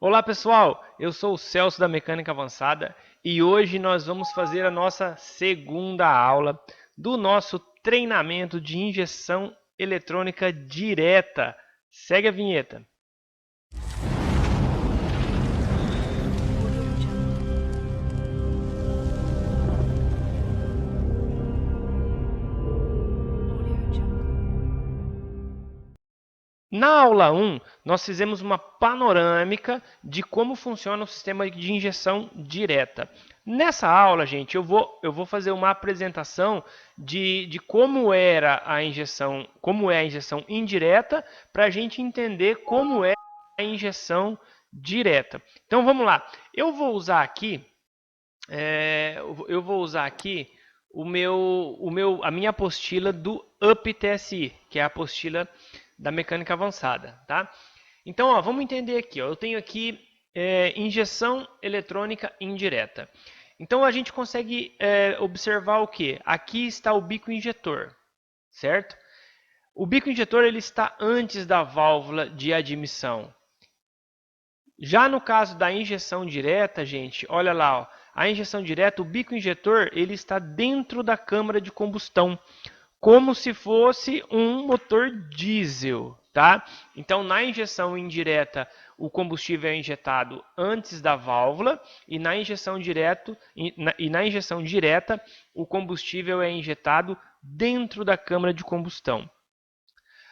Olá pessoal, eu sou o Celso da Mecânica Avançada e hoje nós vamos fazer a nossa segunda aula do nosso treinamento de injeção eletrônica direta. Segue a vinheta. Na aula 1, nós fizemos uma panorâmica de como funciona o sistema de injeção direta. Nessa aula, gente, eu vou fazer uma apresentação de como era a injeção, como é a injeção indireta, para a gente entender como é a injeção direta. Então vamos lá. Eu vou usar aqui, eu vou usar aqui a minha apostila do UP-TSI, que é a apostila da mecânica avançada, tá? Então, ó, vamos entender aqui. Ó, eu tenho aqui injeção eletrônica indireta. Então, a gente consegue observar o que? Aqui está o bico injetor, certo? O bico injetor ele está antes da válvula de admissão. Já no caso da injeção direta, gente, olha lá, ó, a injeção direta, o bico injetor ele está dentro da câmara de combustão, como se fosse um motor diesel, tá? Então, na injeção indireta, o combustível é injetado antes da válvula e na injeção injeção direta, o combustível é injetado dentro da câmara de combustão.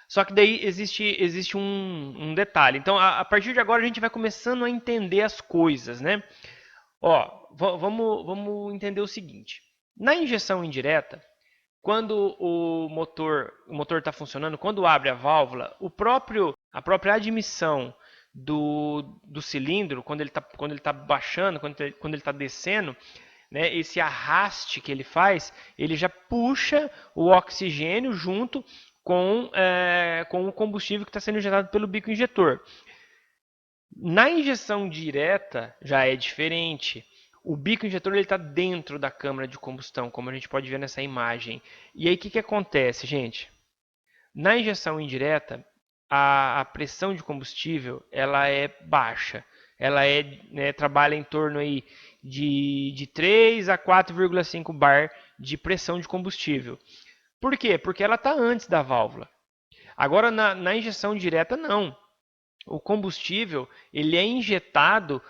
Só que daí existe um detalhe. Então, a partir de agora, a gente vai começando a entender as coisas, né? Ó, vamos entender o seguinte. Na injeção indireta, quando o motor está funcionando, quando abre a válvula, a própria admissão do cilindro, quando ele tá baixando, quando ele está descendo, né, esse arraste que ele faz, ele já puxa o oxigênio junto com o combustível que está sendo injetado pelo bico injetor. Na injeção direta já é diferente. O bico injetor está dentro da câmara de combustão, como a gente pode ver nessa imagem. E aí o que acontece, gente? Na injeção indireta, a pressão de combustível ela é baixa. Ela trabalha em torno aí de 3 a 4,5 bar de pressão de combustível. Por quê? Porque ela está antes da válvula. Agora, na injeção direta, não. O combustível ele é injetado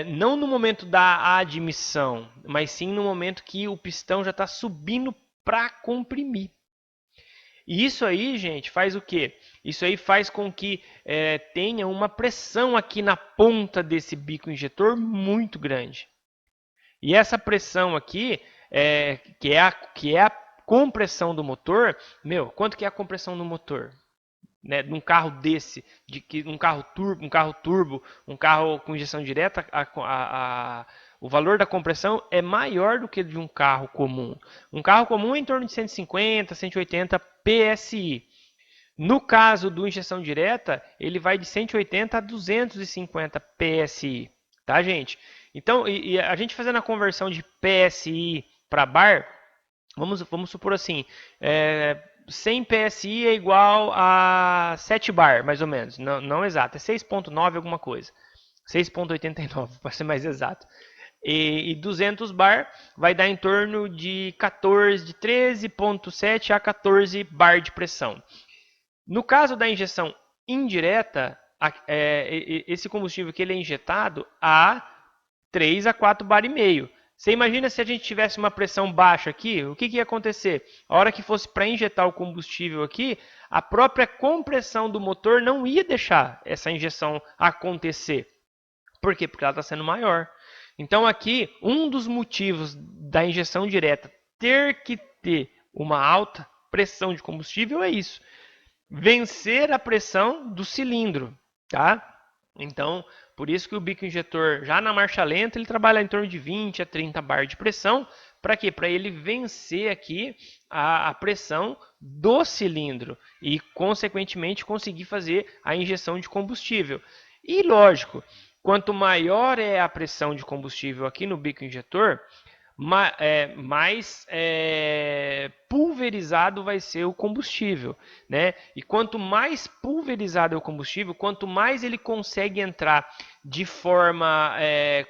não no momento da admissão, mas sim no momento que o pistão já está subindo para comprimir. E isso aí, gente, faz o quê? Isso aí faz com que tenha uma pressão aqui na ponta desse bico injetor muito grande. E essa pressão aqui, que é a compressão do motor, meu, quanto que é a compressão do motor? Né, num carro desse, um carro turbo, um carro com injeção direta, o valor da compressão é maior do que de um carro comum. Um carro comum é em torno de 150, 180 PSI. No caso do injeção direta, ele vai de 180 a 250 PSI, tá, gente? Então, e a gente fazendo a conversão de PSI para bar, vamos supor assim, 100 PSI é igual a 7 bar, mais ou menos. Não, não exato, é 6,9 alguma coisa. 6,89 para ser mais exato. E 200 bar vai dar em torno de 13,7 a 14 bar de pressão. No caso da injeção indireta, esse combustível que ele é injetado a 3 a 4 bar e meio. Você imagina se a gente tivesse uma pressão baixa aqui, o que ia acontecer? A hora que fosse para injetar o combustível aqui, a própria compressão do motor não ia deixar essa injeção acontecer. Por quê? Porque ela está sendo maior. Então aqui, um dos motivos da injeção direta ter que ter uma alta pressão de combustível é isso. Vencer a pressão do cilindro, tá? Então, por isso que o bico injetor, já na marcha lenta, ele trabalha em torno de 20 a 30 bar de pressão. Para quê? Para ele vencer aqui a pressão do cilindro e, consequentemente, conseguir fazer a injeção de combustível. E, lógico, quanto maior é a pressão de combustível aqui no bico injetor, mais pulverizado vai ser o combustível, né? E quanto mais pulverizado é o combustível, quanto mais ele consegue entrar de forma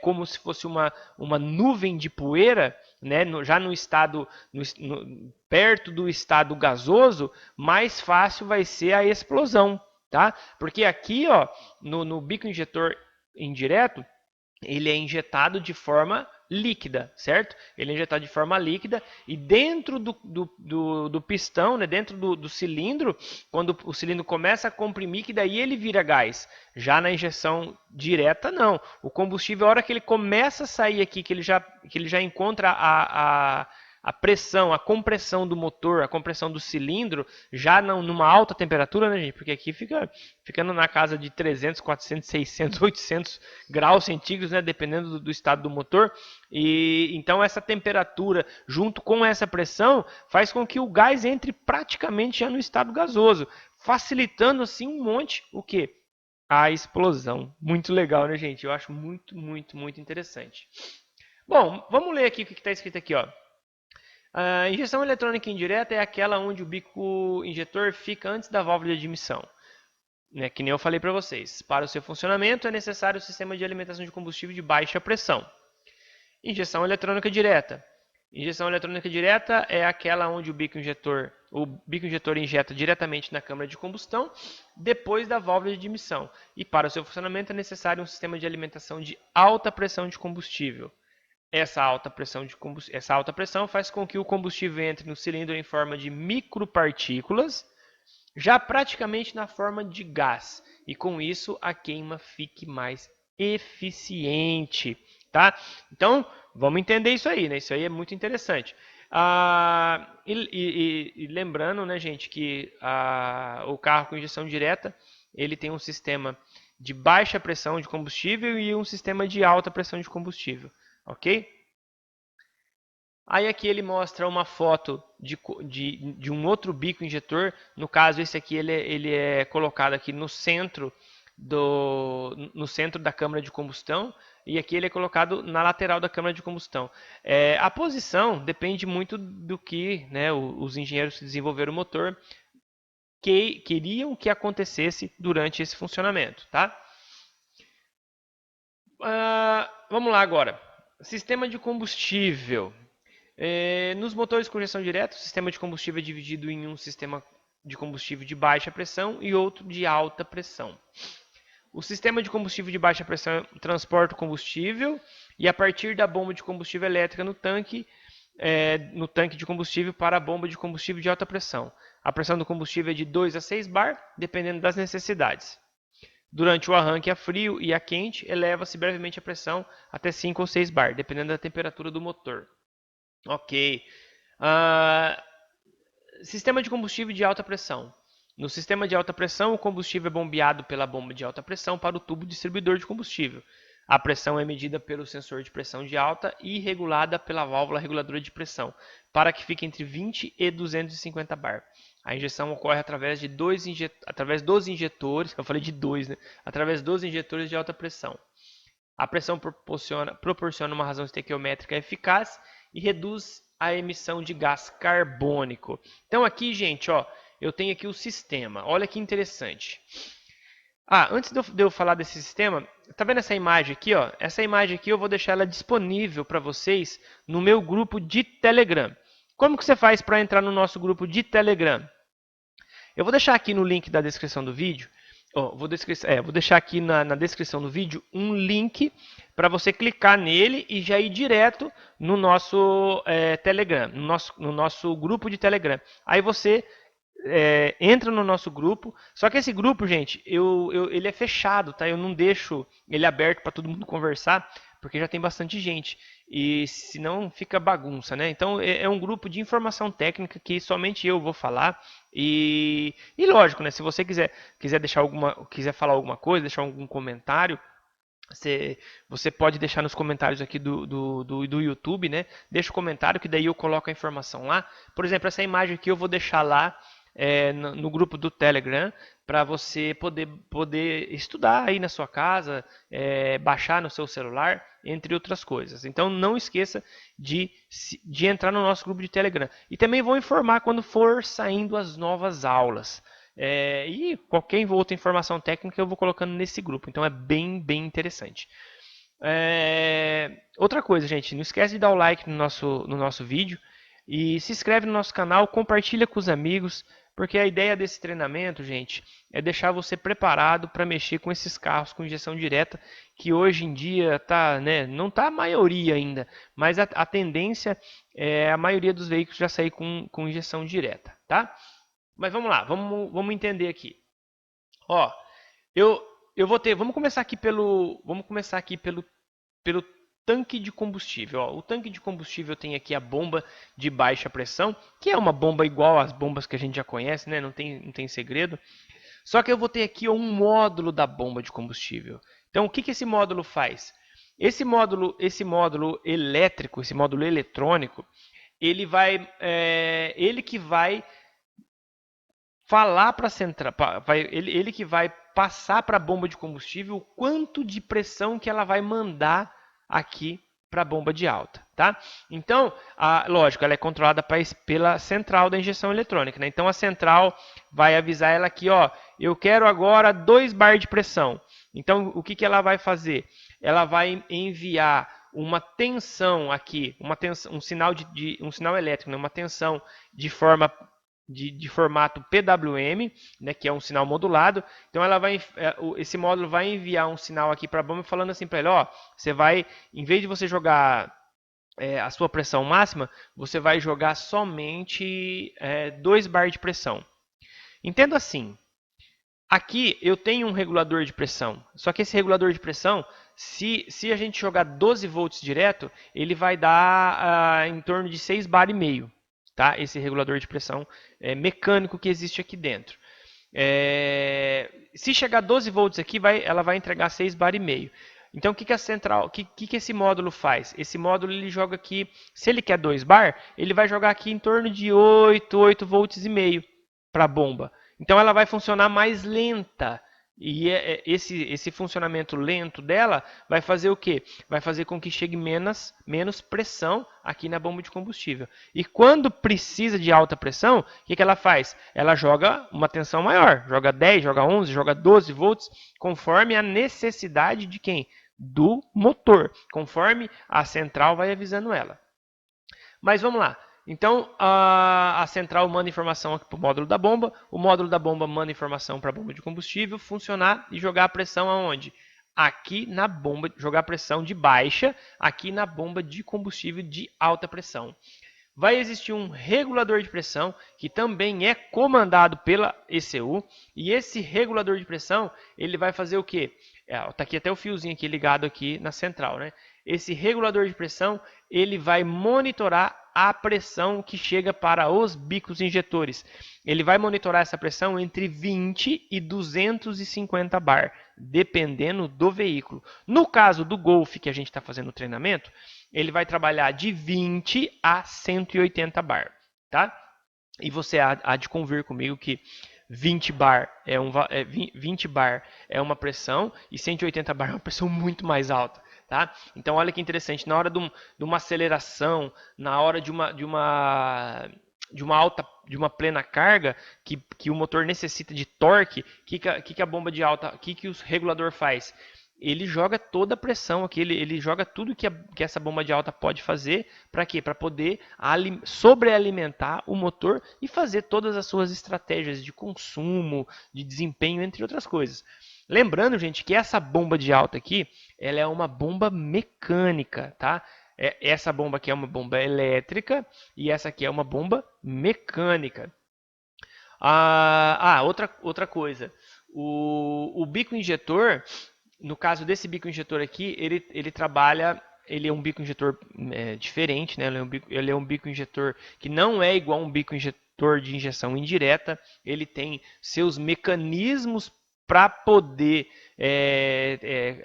como se fosse uma nuvem de poeira, né? Já no estado perto do estado gasoso, mais fácil vai ser a explosão, tá? Porque aqui, ó, no bico injetor indireto, ele é injetado de forma líquida, certo? Ele é injetado de forma líquida e dentro do pistão, né, dentro do cilindro, quando o cilindro começa a comprimir, que daí ele vira gás. Já na injeção direta, não. O combustível, a hora que ele começa a sair aqui, que ele já encontra a pressão, a compressão do motor, a compressão do cilindro, já numa alta temperatura, né, gente? Porque aqui ficando na casa de 300, 400, 600, 800 graus centígrados, né, dependendo do estado do motor. E então essa temperatura, junto com essa pressão, faz com que o gás entre praticamente já no estado gasoso, facilitando assim um monte o quê? A explosão. Muito legal, né, gente? Eu acho muito, muito, muito interessante. Bom, vamos ler aqui o que está escrito aqui, ó. A injeção eletrônica indireta é aquela onde o bico injetor fica antes da válvula de admissão. Né, que nem eu falei para vocês. Para o seu funcionamento é necessário o sistema de alimentação de combustível de baixa pressão. Injeção eletrônica direta. Injeção eletrônica direta é aquela onde o bico injetor injeta diretamente na câmara de combustão depois da válvula de admissão. E para o seu funcionamento é necessário um sistema de alimentação de alta pressão de combustível. Essa alta pressão faz com que o combustível entre no cilindro em forma de micropartículas, já praticamente na forma de gás. E com isso a queima fique mais eficiente, tá? Então, vamos entender isso aí, né? Isso aí é muito interessante. E lembrando, né, gente, que o carro com injeção direta, ele tem um sistema de baixa pressão de combustível e um sistema de alta pressão de combustível, ok? Aí aqui ele mostra uma foto de um outro bico injetor. No caso, esse aqui ele é colocado aqui no centro da câmara de combustão. E aqui ele é colocado na lateral da câmara de combustão. A posição depende muito do que, né, os engenheiros que desenvolveram o motor queriam que acontecesse durante esse funcionamento, tá? Vamos lá agora. Sistema de combustível. Nos motores com injeção direta, o sistema de combustível é dividido em um sistema de combustível de baixa pressão e outro de alta pressão. O sistema de combustível de baixa pressão transporta o combustível e a partir da bomba de combustível elétrica no tanque de combustível para a bomba de combustível de alta pressão. A pressão do combustível é de 2 a 6 bar, dependendo das necessidades. Durante o arranque a frio e a quente, eleva-se brevemente a pressão até 5 ou 6 bar, dependendo da temperatura do motor. Ok. Sistema de combustível de alta pressão. No sistema de alta pressão, o combustível é bombeado pela bomba de alta pressão para o tubo distribuidor de combustível. A pressão é medida pelo sensor de pressão de alta e regulada pela válvula reguladora de pressão, para que fique entre 20 e 250 bar. A injeção ocorre através dos injetores, eu falei de dois, né? Através dos injetores de alta pressão. A pressão proporciona uma razão estequiométrica eficaz e reduz a emissão de gás carbônico. Então aqui, gente, ó, eu tenho aqui o sistema. Olha que interessante. Antes de eu falar desse sistema, tá vendo essa imagem aqui, ó? Essa imagem aqui eu vou deixar ela disponível para vocês no meu grupo de Telegram. Como que você faz para entrar no nosso grupo de Telegram? Eu vou deixar aqui no link da descrição do vídeo. Vou deixar aqui na descrição do vídeo um link para você clicar nele e já ir direto no nosso Telegram, no nosso grupo de Telegram. Aí você entra no nosso grupo. Só que esse grupo, gente, ele é fechado, tá? Eu não deixo ele aberto para todo mundo conversar, porque já tem bastante gente. E senão fica bagunça, né? Então é um grupo de informação técnica que somente eu vou falar. E lógico, né? Se você quiser falar alguma coisa, deixar algum comentário, você pode deixar nos comentários aqui do YouTube, né? Deixa o comentário que daí eu coloco a informação lá. Por exemplo, essa imagem aqui eu vou deixar lá no grupo do Telegram para você poder estudar aí na sua casa, baixar no seu celular, entre outras coisas. Então não esqueça de entrar no nosso grupo de Telegram. E também vou informar quando for saindo as novas aulas. E qualquer outra informação técnica eu vou colocando nesse grupo. Então é bem interessante. Outra coisa, gente, não esquece de dar o like no nosso vídeo e se inscreve no nosso canal, compartilha com os amigos, porque a ideia desse treinamento, gente, é deixar você preparado para mexer com esses carros com injeção direta, que hoje em dia tá, né, não tá a maioria ainda, mas a tendência é a maioria dos veículos já sair com injeção direta, tá? Mas vamos lá, vamos entender aqui. Ó, vamos começar aqui pelo tanque de combustível. Ó, o tanque de combustível tem aqui a bomba de baixa pressão, que é uma bomba igual às bombas que a gente já conhece, né? Não tem segredo. Só que eu vou ter aqui um módulo da bomba de combustível. Então, o que esse módulo faz? Esse módulo elétrico, esse módulo eletrônico, ele que vai falar para a central, ele que vai passar para a bomba de combustível o quanto de pressão que ela vai mandar aqui para a bomba de alta, tá? Então, lógico, ela é controlada pela central da injeção eletrônica, né? Então a central vai avisar ela aqui, ó, eu quero agora 2 bar de pressão. Então, o que ela vai fazer? Ela vai enviar uma tensão aqui, um sinal elétrico, né? Uma tensão de formato PWM, né, que é um sinal modulado. Então esse módulo vai enviar um sinal aqui para a bomba falando assim para ele, ó, você vai, em vez de você jogar a sua pressão máxima, você vai jogar somente 2 bar de pressão. Entenda assim, aqui eu tenho um regulador de pressão, só que esse regulador de pressão, se a gente jogar 12 volts direto, ele vai dar em torno de 6 bar e meio. Tá? Esse regulador de pressão mecânico que existe aqui dentro. Se chegar a 12 volts aqui, ela vai entregar 6 bar e meio. Então, o que a central, que esse módulo faz? Esse módulo ele joga aqui, se ele quer 2 bar, ele vai jogar aqui em torno de 8 volts e meio para a bomba. Então, ela vai funcionar mais lenta. E esse funcionamento lento dela vai fazer o quê? Vai fazer com que chegue menos pressão aqui na bomba de combustível. E quando precisa de alta pressão, o que ela faz? Ela joga uma tensão maior, joga 10, joga 11, joga 12 volts, conforme a necessidade de quem? Do motor, conforme a central vai avisando ela. Mas vamos lá. Então, a central manda informação aqui para o módulo da bomba, o módulo da bomba manda informação para a bomba de combustível funcionar e jogar a pressão aonde? Aqui na bomba, jogar a pressão de baixa, aqui na bomba de combustível de alta pressão. Vai existir um regulador de pressão, que também é comandado pela ECU, e esse regulador de pressão, ele vai fazer o quê? Tá aqui até o fiozinho aqui ligado aqui na central, né? Esse regulador de pressão, ele vai monitorar a pressão que chega para os bicos injetores. Ele vai monitorar essa pressão entre 20 e 250 bar, dependendo do veículo. No caso do Golf, que a gente está fazendo o treinamento, ele vai trabalhar de 20 a 180 bar, tá? E você há de convir comigo que 20 bar 20 bar é uma pressão e 180 bar é uma pressão muito mais alta. Tá? Então olha que interessante, na hora de uma aceleração, na hora de uma plena carga, que o motor necessita de torque, que a bomba de alta, que o regulador faz? Ele joga toda a pressão aqui, ele joga tudo que essa bomba de alta pode fazer, para quê? Para poder sobrealimentar o motor e fazer todas as suas estratégias de consumo, de desempenho, entre outras coisas. Lembrando, gente, que essa bomba de alta aqui, ela é uma bomba mecânica, tá? Essa bomba aqui é uma bomba elétrica e essa aqui é uma bomba mecânica. Outra coisa. O bico injetor, no caso desse bico injetor aqui, ele trabalha... Ele é um bico injetor diferente, né? Ele é um bico injetor que não é igual a um bico injetor de injeção indireta. Ele tem seus mecanismos para poder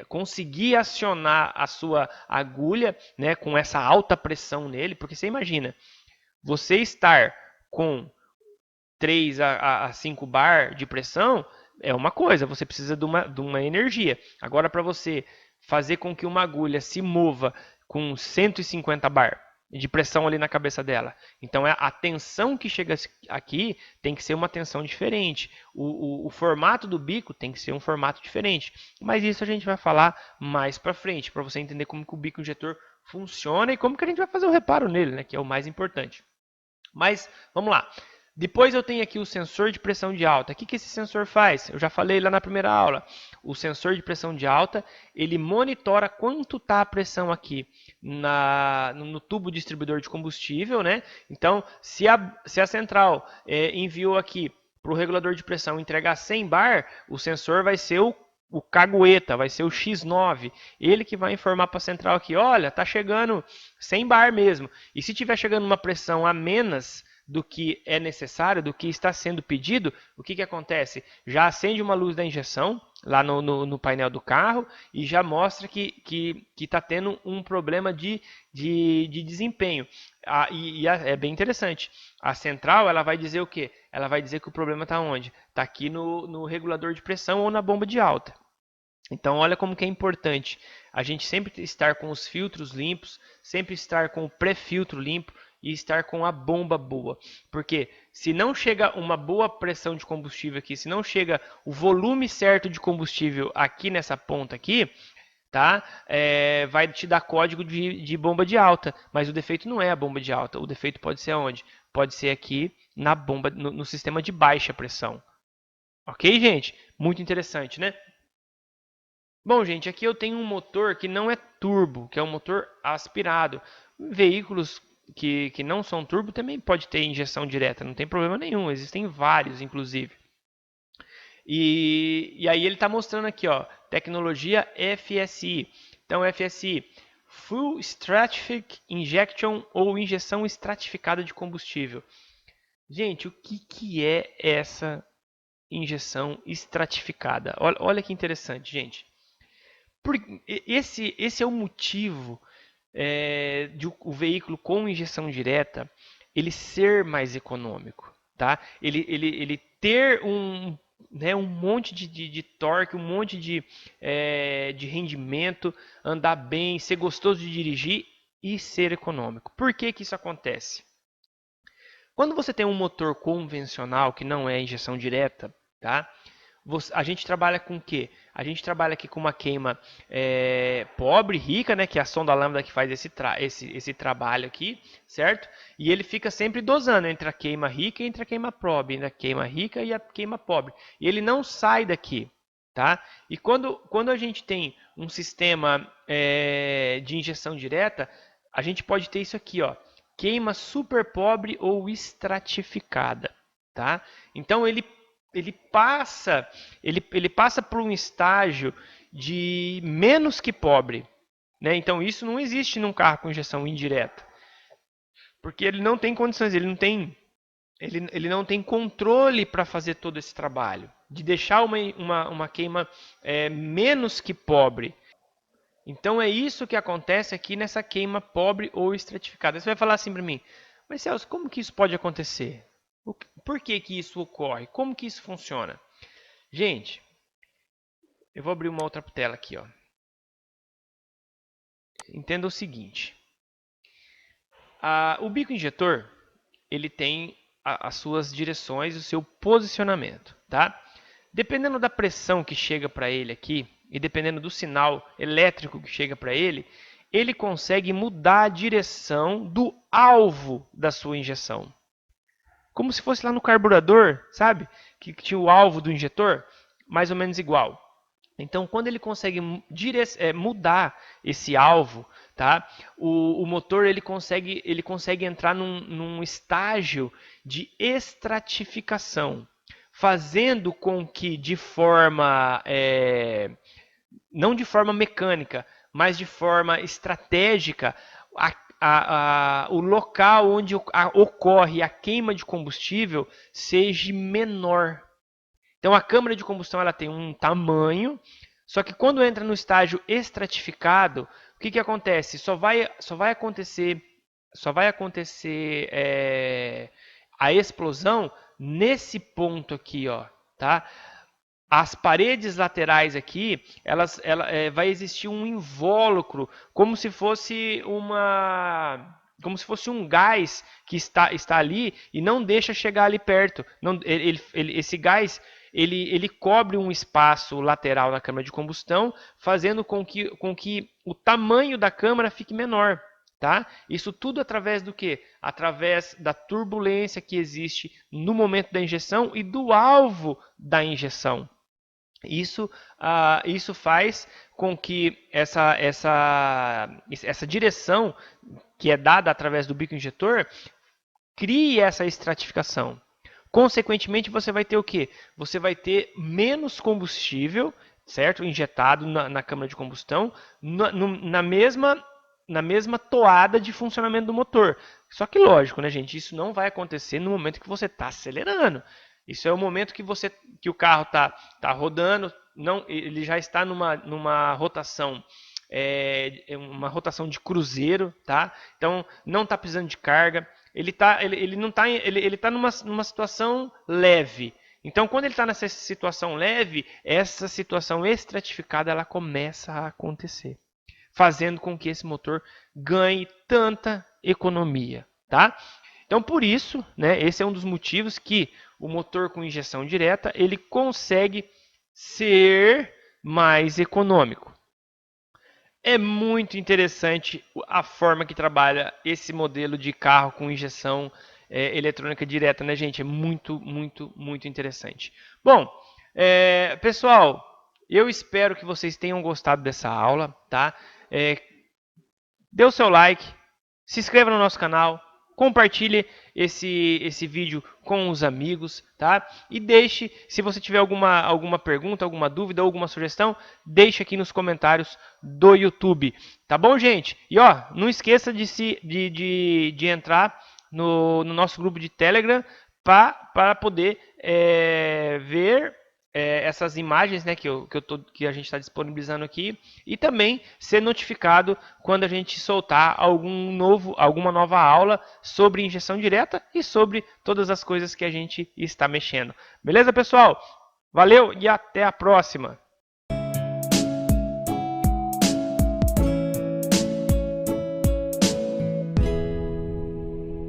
conseguir acionar a sua agulha, né, com essa alta pressão nele, porque você imagina, você estar com 3 a 5 bar de pressão, é uma coisa, você precisa de uma energia. Agora, para você fazer com que uma agulha se mova com 150 bar de pressão ali na cabeça dela. Então, a tensão que chega aqui tem que ser uma tensão diferente. O formato do bico tem que ser um formato diferente. Mas isso a gente vai falar mais para frente, para você entender como que o bico injetor funciona e como que a gente vai fazer o reparo nele, né, que é o mais importante. Mas, vamos lá. Depois eu tenho aqui o sensor de pressão de alta. O que esse sensor faz? Eu já falei lá na primeira aula. O sensor de pressão de alta, ele monitora quanto está a pressão aqui no tubo distribuidor de combustível, né? Então, se a central enviou aqui para o regulador de pressão entregar 100 bar, o sensor vai ser o cagueta, vai ser o X9. Ele que vai informar para a central aqui, olha, tá chegando 100 bar mesmo. E se estiver chegando uma pressão a menos do que é necessário, do que está sendo pedido, o que acontece? Já acende uma luz da injeção lá no painel do carro e já mostra que está tendo um problema de desempenho. É bem interessante. A central ela vai dizer o quê? Ela vai dizer que o problema está onde? Está aqui no regulador de pressão ou na bomba de alta. Então, olha como que é importante a gente sempre estar com os filtros limpos, sempre estar com o pré-filtro limpo e estar com a bomba boa. Porque se não chega uma boa pressão de combustível aqui, se não chega o volume certo de combustível aqui nessa ponta aqui, tá? Vai te dar código de bomba de alta, mas o defeito não é a bomba de alta. O defeito pode ser onde? Pode ser aqui na bomba, no sistema de baixa pressão. Ok, gente? Muito interessante, né? Bom, gente, aqui eu tenho um motor que não é turbo, que é um motor aspirado. Veículos que não são turbo também pode ter injeção direta, não tem problema nenhum, existem vários, inclusive. E aí ele está mostrando aqui, ó, tecnologia FSI. Então, FSI, Full Stratified Injection ou injeção estratificada de combustível. Gente, o que é essa injeção estratificada? Olha que interessante, gente. Esse é o motivo de o veículo com injeção direta ele ser mais econômico, tá? Ele ter um monte de torque, um monte de rendimento, andar bem, ser gostoso de dirigir e ser econômico. Por que isso acontece? Quando você tem um motor convencional que não é injeção direta, tá? A gente trabalha com o quê? A gente trabalha aqui com uma queima pobre, rica, né? Que é a sonda lambda que faz esse trabalho aqui, certo? E ele fica sempre dosando entre a queima rica e entre a queima pobre, entre a queima rica e a queima pobre. E ele não sai daqui, tá? E quando a gente tem um sistema de injeção direta, a gente pode ter isso aqui, ó, queima super pobre ou estratificada, tá? Então ele passa por um estágio de menos que pobre, né? Então isso não existe num carro com injeção indireta, porque ele não tem condições, ele não tem controle para fazer todo esse trabalho de deixar uma queima menos que pobre. Então é isso que acontece aqui nessa queima pobre ou estratificada. Você vai falar assim para mim, mas Celso, como que isso pode acontecer? Por que isso ocorre? Como que isso funciona? Gente, eu vou abrir uma outra tela aqui, ó. Entenda o seguinte. O bico injetor, ele tem as suas direções, o seu posicionamento, tá? Dependendo da pressão que chega para ele aqui, e dependendo do sinal elétrico que chega para ele, ele consegue mudar a direção do alvo da sua injeção. Como se fosse lá no carburador, sabe? Que tinha o alvo do injetor, mais ou menos igual. Então, quando ele consegue mudar esse alvo, tá? O motor ele consegue entrar num estágio de estratificação, fazendo com que de forma não de forma mecânica, mas de forma estratégica, o local onde ocorre a queima de combustível seja menor. Então a câmara de combustão ela tem um tamanho, só que quando entra no estágio estratificado, o que acontece? Só vai acontecer a explosão nesse ponto aqui, ó, tá? As paredes laterais aqui, vai existir um invólucro, como se fosse um gás que está ali e não deixa chegar ali perto. Não, esse gás ele cobre um espaço lateral na câmara de combustão, fazendo com que o tamanho da câmara fique menor. Tá? Isso tudo através do quê? Através da turbulência que existe no momento da injeção e do alvo da injeção. Isso faz com que essa direção que é dada através do bico injetor crie essa estratificação. Consequentemente, você vai ter o quê? Você vai ter menos combustível, certo? Injetado na câmara de combustão, na mesma toada de funcionamento do motor. Só que lógico, né, gente? Isso não vai acontecer no momento que você está acelerando. Isso é o momento que o carro tá rodando, não, ele já está numa rotação, uma rotação de cruzeiro, tá? Então não está precisando de carga. Ele tá numa situação leve. Então, quando ele está nessa situação leve, essa situação estratificada ela começa a acontecer, fazendo com que esse motor ganhe tanta economia, tá? Então, por isso, né, esse é um dos motivos que o motor com injeção direta ele consegue ser mais econômico. É muito interessante a forma que trabalha esse modelo de carro com injeção eletrônica direta, né, gente? É muito, muito, muito interessante. Bom, pessoal, eu espero que vocês tenham gostado dessa aula, tá? Dê o seu like, se inscreva no nosso canal, compartilhe esse vídeo com os amigos, tá? E deixe, se você tiver alguma pergunta, alguma dúvida ou alguma sugestão, deixe aqui nos comentários do YouTube, tá bom, gente? E ó, não esqueça de entrar no nosso grupo de Telegram para poder ver essas imagens, né, que a gente está disponibilizando aqui, e também ser notificado quando a gente soltar alguma nova aula sobre injeção direta e sobre todas as coisas que a gente está mexendo. Beleza, pessoal? Valeu e até a próxima!